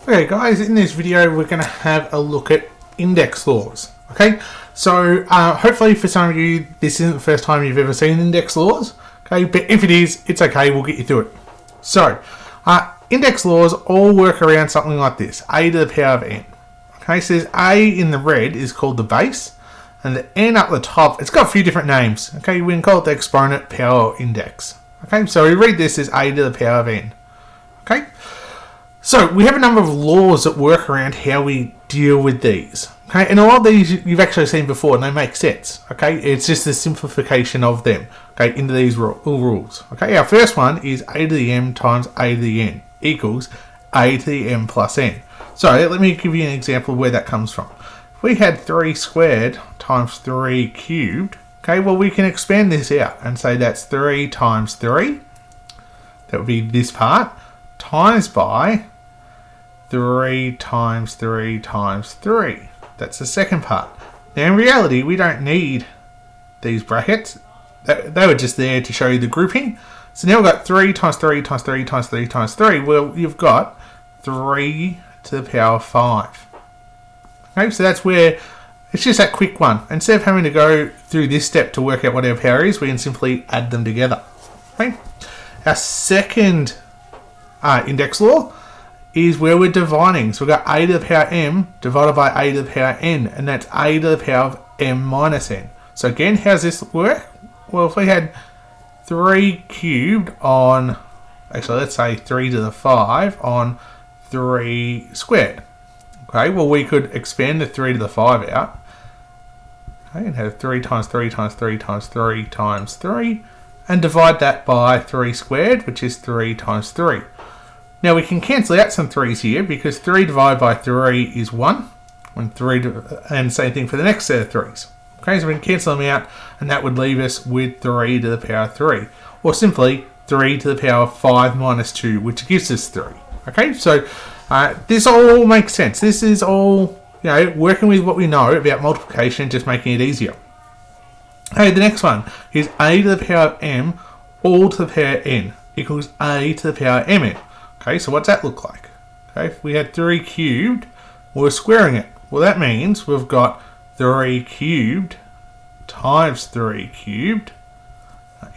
Okay guys, in this video we're going to have a look at index laws. Okay, so hopefully for some of you this isn't the first time you've ever seen index laws. Okay, but if it is, it's okay, we'll get you through it. So, index laws all work around something like this, a to the power of n. Okay, so there's a in the red is called the base, and the n up the top, it's got a few different names. Okay, we can call it the exponent, power, or index. Okay, so we read this as a to the power of n. Okay, so we have a number of laws that work around how we deal with these. Okay, and a lot of these you've actually seen before and they make sense. Okay, it's just a simplification of them, okay, into these rules. Okay, our first one is a to the m times a to the n equals a to the m plus n. So let me give you an example of where that comes from. If we had 3 squared times 3 cubed, okay, well we can expand this out and say that's 3 times 3, that would be this part, times by 3 times 3 times 3. That's the second part. Now in reality, we don't need these brackets. They were just there to show you the grouping. So now we've got 3 times 3 times 3 times 3 times 3. Well, you've got 3 to the power of 5. Okay, so that's where it's just that quick one. Instead of having to go through this step to work out what our power is, we can simply add them together. Okay? Our second index law is where we're dividing. So we've got a to the power m divided by a to the power n, and that's a to the power of m minus n. So again, how does this work? Well, if we had 3 cubed on, actually let's say 3 to the 5 on 3 squared. Okay, well we could expand the 3 to the 5 out. Okay, and have 3 times 3 times 3 times 3 times 3, and divide that by 3 squared, which is 3 times 3. Now we can cancel out some 3's here because 3 divided by 3 is 1, and same thing for the next set of 3's. Okay, so we can cancel them out and that would leave us with 3 to the power of 3. Or simply 3 to the power of 5 minus 2, which gives us 3. Okay, so this all makes sense. This is all, you know, working with what we know about multiplication, just making it easier. Okay, the next one is a to the power of m all to the power of n equals a to the power of mn. Okay, so what's that look like? Okay, if we had 3 cubed, we're squaring it. Well, that means we've got 3 cubed times 3 cubed,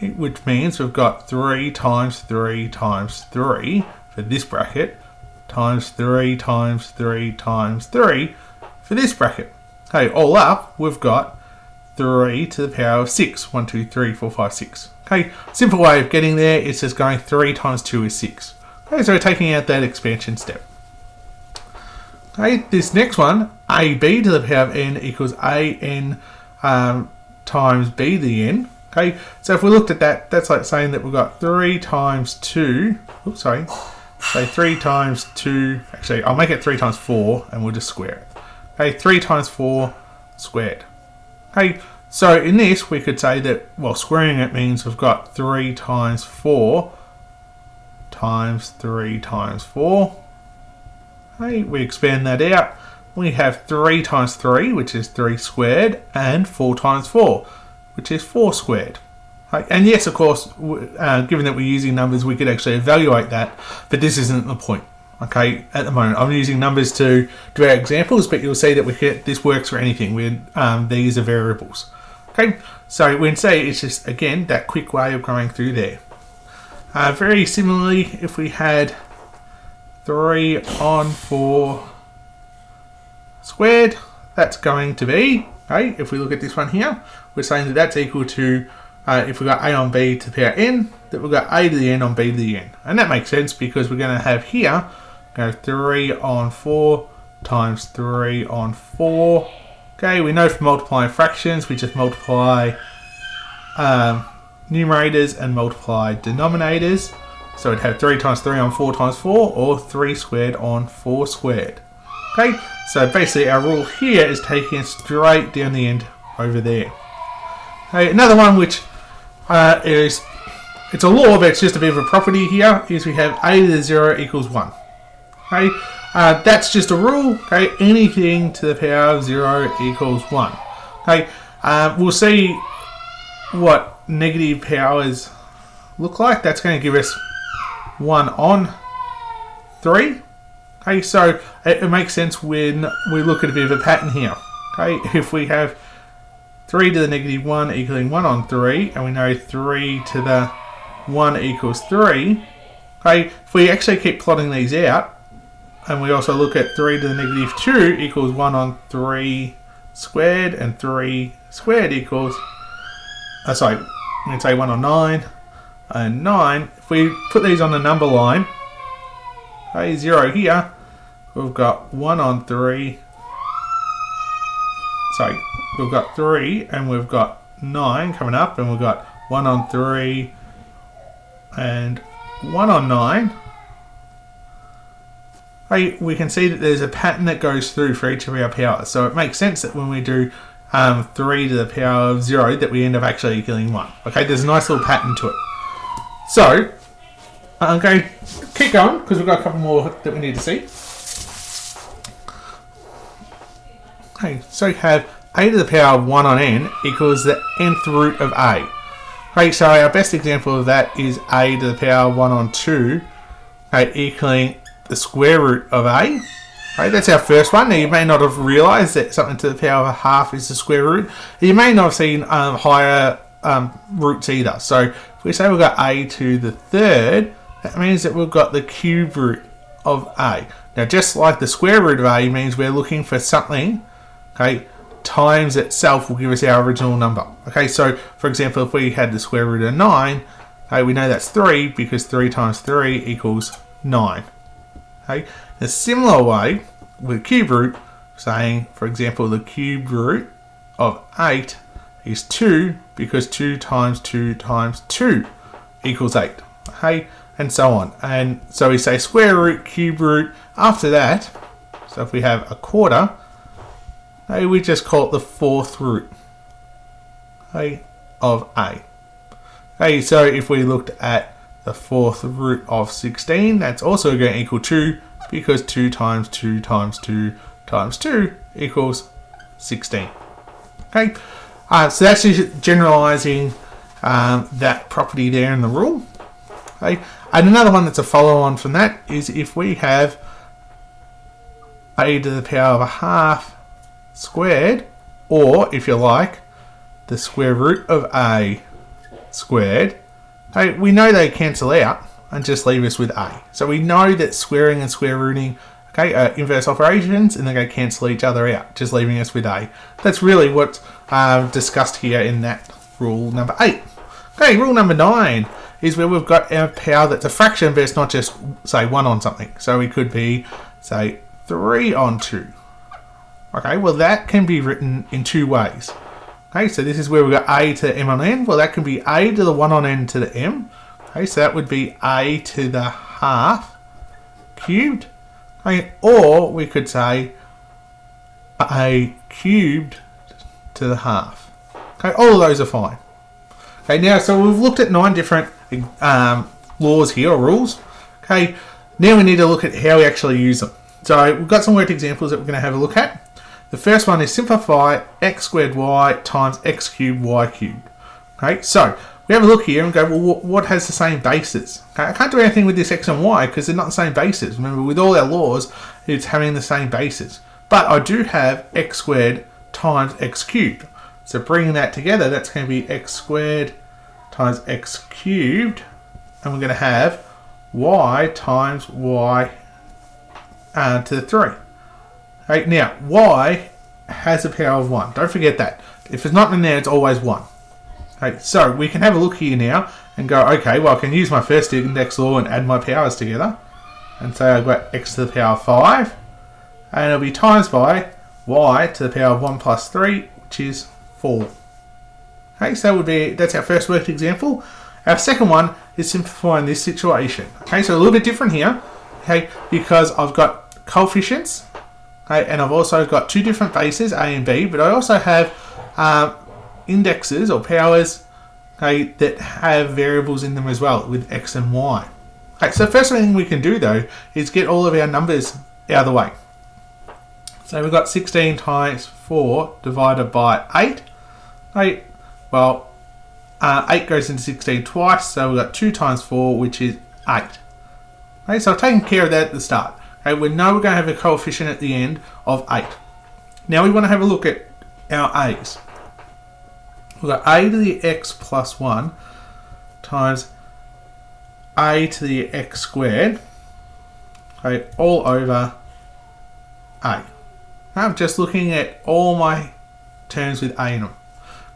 which means we've got 3 times 3 times 3 for this bracket, times 3 times 3 times 3 for this bracket. Okay, all up, we've got 3 to the power of 6. 1, 2, 3, 4, 5, 6. Okay, simple way of getting there is just going 3 times 2 is 6. Okay, so we're taking out that expansion step. Okay, this next one, ab to the power of n equals an times b to the n. Okay, so if we looked at that, that's like saying that we've got 3 times 2, oops, sorry, say 3 times 2, actually I'll make it 3 times 4 and we'll just square it. Okay, 3 times 4 squared. Okay, so in this we could say that, well, squaring it means we've got 3 times 4 times 3 times 4. Okay, we expand that out. We have 3 times 3, which is 3 squared, and 4 times 4, which is 4 squared. Okay, and yes, of course, given that we're using numbers, we could actually evaluate that, but this isn't the point. Okay, at the moment, I'm using numbers to do our examples, but you'll see that this works for anything. These are variables. Okay, so we can say it's just, again, that quick way of going through there. Very similarly, if we had 3 on 4 squared, that's going to be, okay, if we look at this one here, we're saying that that's equal to, if we got a on b to the power n, that we've got a to the n on b to the n. And that makes sense because we're going to have here, go 3 on 4 times 3 on 4. Okay, we know for multiplying fractions, we just multiply numerators and multiply denominators. So it'd have 3 times 3 on 4 times 4, or 3 squared on 4 squared. Okay, so basically our rule here is taking it straight down the end over there. Okay, another one which it's a law, but it's just a bit of a property here, is we have a to the 0 equals 1. Okay, that's just a rule. Okay, anything to the power of 0 equals 1. Okay, we'll see what negative powers look like. That's going to give us 1 on 3. Okay, so it makes sense when we look at a bit of a pattern here. Okay, if we have 3 to the negative 1 equaling 1 on 3, and we know 3 to the 1 equals 3, okay, if we actually keep plotting these out, and we also look at 3 to the negative 2 equals 1 on 3 squared, and 3 squared equals, we can say 1 on 9, and 9. If we put these on the number line, okay, 0 here, we've got 1 on 3, we've got 3, and we've got 9 coming up, and we've got 1 on 3, and 1 on 9. Okay, we can see that there's a pattern that goes through for each of our powers, so it makes sense that when we do 3 to the power of 0, that we end up actually equaling 1. Okay, there's a nice little pattern to it. So, I'm going to keep going, because we've got a couple more that we need to see. Okay, so you have a to the power of 1 on n equals the nth root of a. Okay, so our best example of that is a to the power of 1 on 2, okay, equaling the square root of a. Okay, that's our first one. Now, you may not have realised that something to the power of a half is the square root. You may not have seen higher roots either. So, if we say we've got a to the third, that means that we've got the cube root of a. Now, just like the square root of a means we're looking for something, okay, times itself will give us our original number. Okay, so for example, if we had the square root of 9, okay, we know that's 3 because 3 times 3 equals 9. Okay, in a similar way with cube root, saying, for example, the cube root of 8 is 2 because 2 times 2 times 2 equals 8. Okay, and so on. And so we say square root, cube root. After that, so if we have a quarter, okay, we just call it the fourth root, okay, of a. Okay, so if we looked at the fourth root of 16, that's also going to equal 2 because 2 times 2 times 2 times 2 equals 16. Okay, so that's just generalizing that property there in the rule. Okay, and another one that's a follow-on from that is if we have a to the power of a half squared, or if you like, the square root of a squared, okay, we know they cancel out and just leave us with a. So we know that squaring and square rooting, okay, are inverse operations, and they're going to cancel each other out, just leaving us with a. That's really what's discussed here in that rule number 8. Okay, rule number 9 is where we've got our power that's a fraction, but it's not just, say, 1 on something. So it could be, say, 3 on 2. Okay, well, that can be written in 2 ways. Okay, so this is where we've got a to the m on n. Well, that can be a to the 1 on n to the m. Okay, so that would be a to the half cubed. Okay, or we could say a cubed to the half. Okay, all of those are fine. Okay, now, so we've looked at 9 different laws here, or rules. Okay, now we need to look at how we actually use them. So we've got some worked examples that we're going to have a look at. The first one is simplify x squared y times x cubed y cubed. Okay, so we have a look here and go, well, what has the same bases? Okay, I can't do anything with this x and y because they're not the same bases. Remember, with all our laws, it's having the same bases. But I do have x squared times x cubed. So bringing that together, that's going to be x squared times x cubed. And we're going to have y times y to the 3. Okay, now, y has a power of 1. Don't forget that. If it's not in there, it's always 1. Okay, so we can have a look here now and go, okay, well, I can use my first index law and add my powers together. And say I've got x to the power of 5. And it'll be times by y to the power of 1 plus 3, which is 4. Okay, so that's our first worked example. Our second one is simplifying this situation. Okay, so a little bit different here. Okay, because I've got coefficients. Okay, and I've also got 2 different bases, a and b, but I also have indexes or powers, okay, that have variables in them as well with x and y. Okay, so first thing we can do though is get all of our numbers out of the way. So we've got 16 times 4 divided by 8. Okay, well, 8 goes into 16 twice, so we've got 2 times 4, which is 8. Okay, so I've taken care of that at the start. Okay, we know we're going to have a coefficient at the end of 8. Now we want to have a look at our a's. We've got a to the x plus 1 times a to the x squared, okay, all over a. I'm just looking at all my terms with a in them.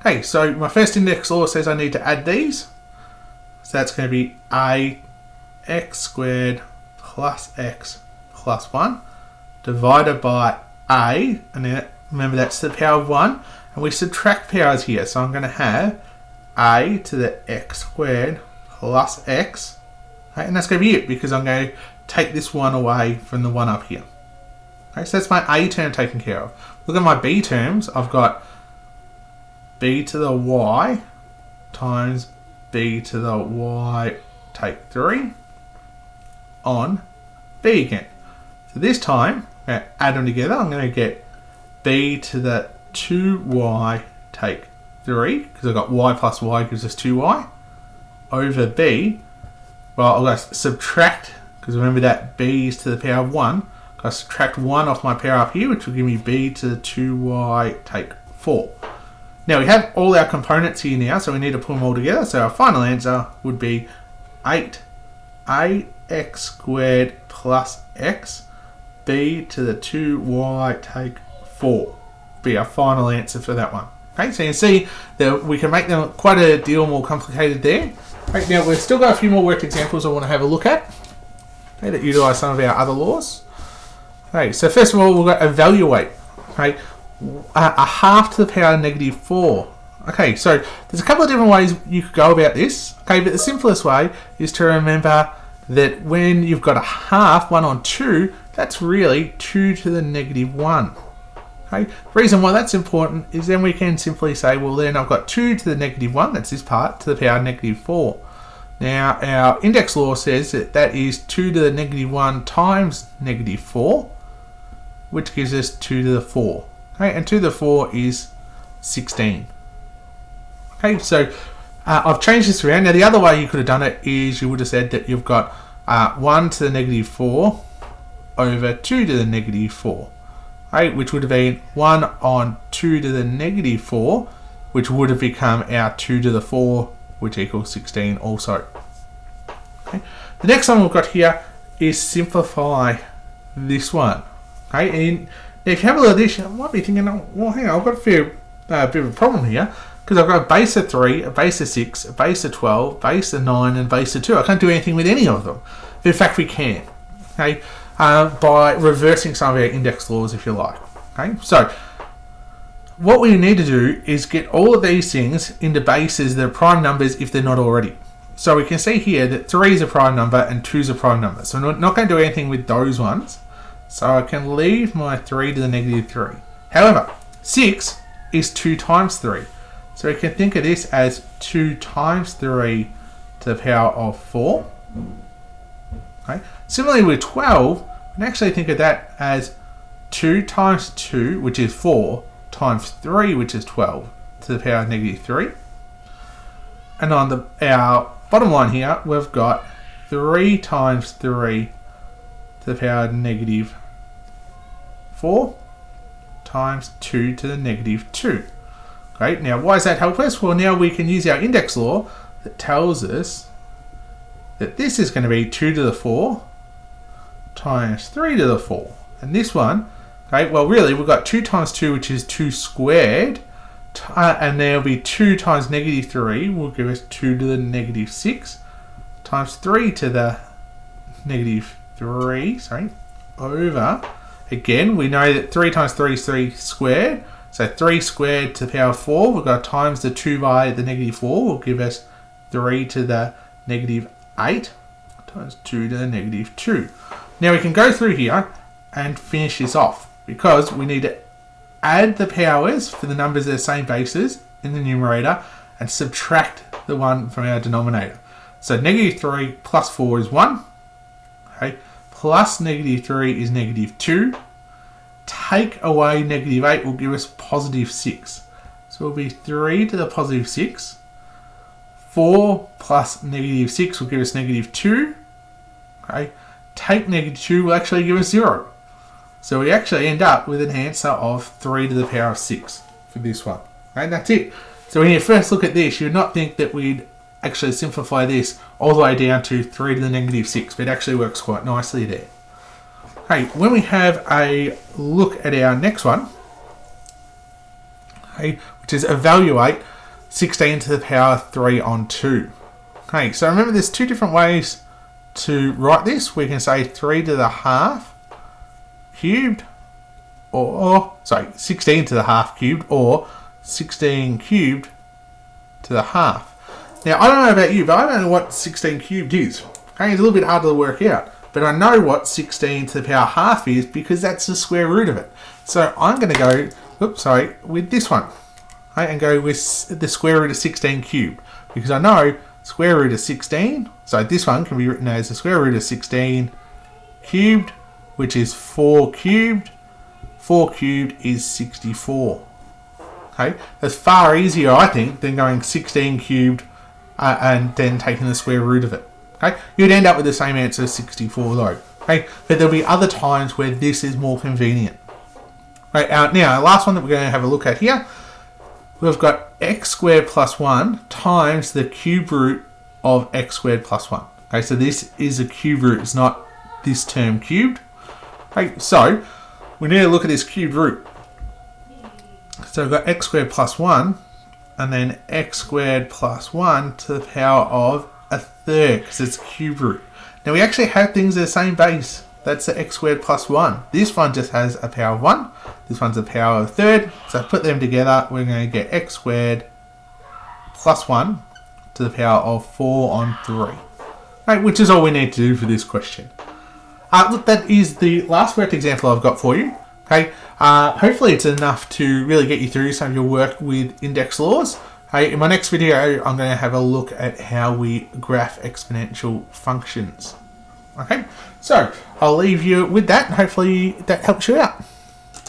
Okay, so my first index law says I need to add these. So that's going to be a x squared plus x plus 1 divided by a, and then remember that's the power of 1, and we subtract powers here, so I'm going to have a to the x squared plus x, okay, and that's going to be it because I'm going to take this 1 away from the 1 up here. Okay, so that's my a term taken care of. Look at my b terms. I've got b to the y times b to the y take 3 on b again. So this time, I'm going to add them together. I'm going to get b to the 2y take 3, because I've got y plus y gives us 2y, over b. Well, I'll go subtract, because remember that b is to the power of 1. I'll subtract 1 off my power up here, which will give me b to the 2y take 4. Now we have all our components here now, so we need to put them all together. So our final answer would be 8ax squared plus x, b to the 2y take 4 be our final answer for that one. Okay, so you can see that we can make them quite a deal more complicated there. Right, now we've still got a few more worked examples I want to have a look at, okay, that utilise some of our other laws. Okay, so first of all, we've got evaluate. Okay, a half to the power of negative 4. Okay, so there's a couple of different ways you could go about this. Okay, but the simplest way is to remember that when you've got a half, 1 on 2, that's really 2 to the negative 1. Okay, the reason why that's important is then we can simply say, well then I've got 2 to the negative 1, that's this part, to the power of negative 4. Now our index law says that that is 2 to the negative 1 times negative 4, which gives us 2 to the 4. Okay, and 2 to the 4 is 16. Okay, so I've changed this around. Now the other way you could have done it is you would have said that you've got 1 to the negative 4 over 2 to the negative 4. Okay, which would have been 1 on 2 to the negative 4, which would have become our 2 to the 4, which equals 16 also. Okay. The next one we've got here is simplify this one. Okay, and if you have a look at this, you might be thinking, oh, well, hang on, I've got a bit of a problem here, because I've got a base of 3, a base of 6, a base of 12, base of 9, and base of 2. I can't do anything with any of them. But in fact, we can. Okay, by reversing some of our index laws, if you like. Okay, so what we need to do is get all of these things into bases that are prime numbers if they're not already. So we can see here that 3 is a prime number and 2 is a prime number. So I'm not going to do anything with those ones. So I can leave my 3 to the negative 3. However, 6 is 2 times 3. So we can think of this as 2 times 3 to the power of 4. Okay. Similarly with 12, we can actually think of that as 2 times 2, which is 4, times 3, which is 12, to the power of negative 3. And on our bottom line here, we've got 3 times 3 to the power of negative 4 times 2 to the negative 2. Okay, now why does that help us? Well, now we can use our index law that tells us that this is going to be 2 to the 4 times 3 to the 4. And this one, okay, well really we've got 2 times 2, which is 2 squared, and there'll be 2 times negative 3 will give us 2 to the negative 6 times 3 to the negative 3, over, again, we know that 3 times 3 is 3 squared, so 3 squared to the power of 4, we've got times the 2 by the negative 4 will give us 3 to the negative 8 times 2 to the negative 2. Now we can go through here and finish this off, because we need to add the powers for the numbers that are same bases in the numerator and subtract the 1 from our denominator. So negative 3 plus 4 is 1. Okay, plus negative 3 is negative 2. Take away negative 8 will give us positive 6. So it will be 3 to the positive 6. 4 plus negative 6 will give us negative 2. Okay, take -2 will actually give us 0. So we actually end up with an answer of 3 to the power of 6 for this one. And that's it. So when you first look at this, you would not think that we'd actually simplify this all the way down to 3 to the -6, but it actually works quite nicely there. Okay, when we have a look at our next one, okay, which is evaluate 16 to the power 3 on 2. Okay, so remember there's two different ways to write this. We can say 3 to the half cubed, or, sorry, 16 to the half cubed, or 16 cubed to the half. Now, I don't know about you, but I don't know what 16 cubed is. Okay, it's a little bit hard to work out. But I know what 16 to the power half is because that's the square root of it. So I'm going to go, with this one. Okay, and go with the square root of 16 cubed. Because I know square root of 16, so this one can be written as the square root of 16 cubed, which is 4 cubed. 4 cubed is 64. Okay, that's far easier, I think, than going 16 cubed and then taking the square root of it. Okay, you'd end up with the same answer as 64 though. Okay, but there'll be other times where this is more convenient. Right, now, the last one that we're going to have a look at here, we've got x squared plus 1 times the cube root of x squared plus 1. Okay, so this is a cube root, it's not this term cubed. Okay, so we need to look at this cubed root. So we've got x squared plus 1, and then x squared plus 1 to the power of a third, because it's a cube root. Now we actually have things at the same base. That's the x squared plus 1. This one just has a power of 1. This one's a power of a third. So put them together, we're going to get x squared plus 1 to the power of 4 on 3. Right, which is all we need to do for this question. Look, that is the last worked example I've got for you. Okay, hopefully it's enough to really get you through some of your work with index laws. Okay, in my next video, I'm going to have a look at how we graph exponential functions. Okay, so I'll leave you with that, and hopefully that helps you out.